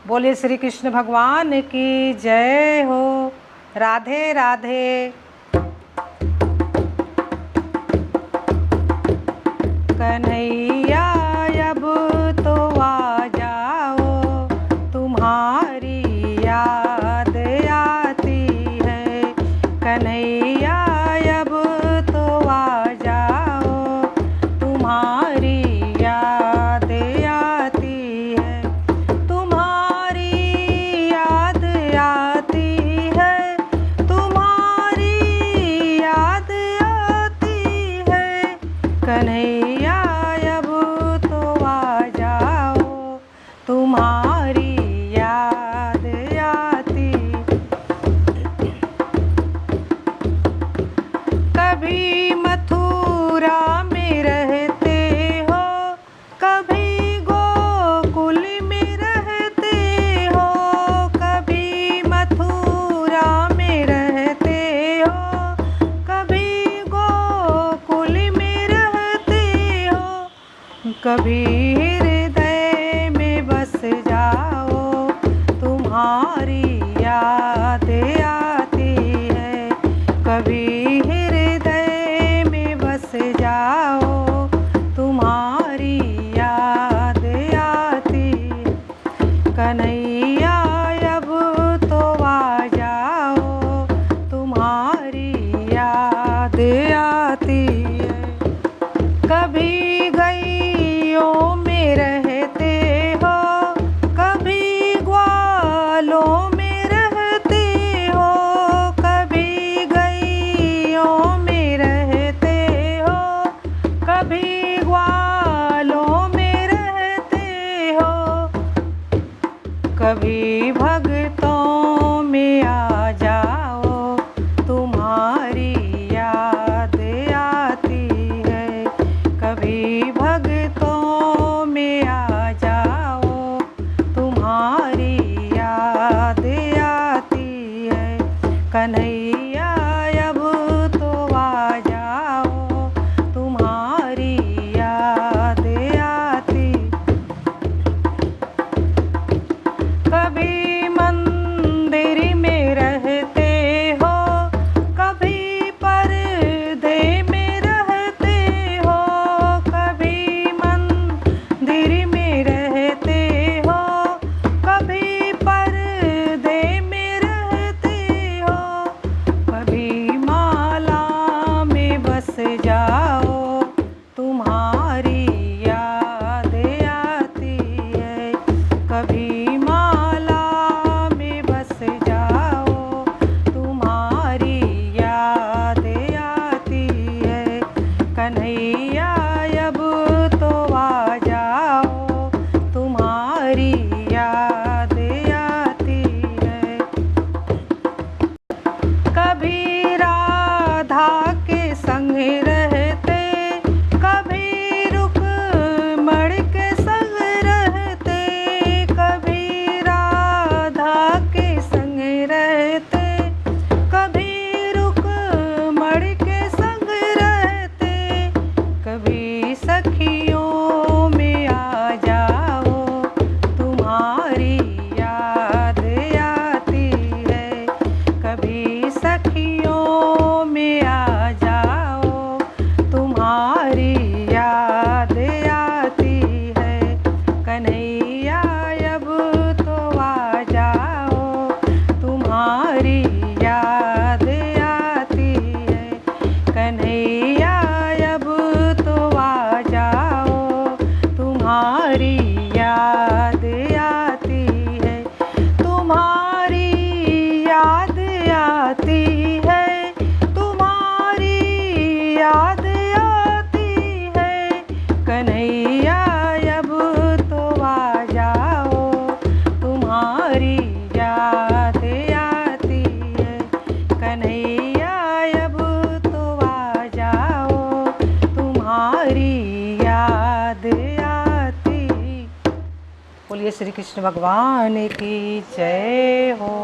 बोलिए श्री कृष्ण भगवान की जय हो। राधे राधे। कन्हैया अब तो आ जाओ, तुम्हारी याद आती है। कन्हैया अब तो आ जाओ, तुम्हारी याद आती है। तुम्हारी याद आती है, तुम्हारी याद आती है। कन्हैया अब तो आ जाओ, तुम्हारी याद आती। कभी मथुरा में रहते हो, कभी गोकुल में रहते हो। कभी मथुरा में रहते हो, कभी गोकुल में रहते हो। कभी हृदय में बस जाओ, तुम्हारी याद आती है। कभी हृदय में बस जाओ, तुम्हारी याद आती। कन्हैया अब तो आ जाओ, तुम्हारी याद आती है। कभी गैयों में रहते हो, कभी ग्वालों में रहते हो। कभी गैयों में रहते हो, कभी ग्वालों में रहते हो। कभी भक्तों में आ जाओ, तुम्हारी याद आती है। कभी भक्तों में आ जाओ, तुम्हारी याद आती है। कन्हैया अब तो आ जाओ, तुम्हारी याद आती। कभी मंदिर में रहते हो, कभी पर्दे में रहते हो। कभी मंदिर में रहते हो, कभी पर्दे में रहते हो। कभी माला में बस जाओ, तुम्हारी याद आती है। कभी माला में बस जाओ, तुम्हारी याद आती है। कन्हैया अब तो आ जाओ, तुम्हारी याद आती है। कभी राधा के संग रहते, कभी रुक्मणी के संग रहते। कभी राधा के संग रहते, कभी रुक्मणी के संग रहते। कभी सखियों में आ जाओ, तुम्हारी याद आती है। कभी सखियों में आ जाओ, तुम्हारी याद आती है। कन्हैया अब तो आ जाओ, तुम्हारी याद आती है। कन्हैया अब तो आ जाओ, तुम्हारी याद आती है। तुम्हारी याद आती है, तुम्हारी याद आती है। कन्हैया अब तो आ जाओ, तुम्हारी याद आती है। कन्हैया अब तो आ जाओ, तुम्हारी याद आती। बोलिए श्री कृष्ण भगवान की जय हो।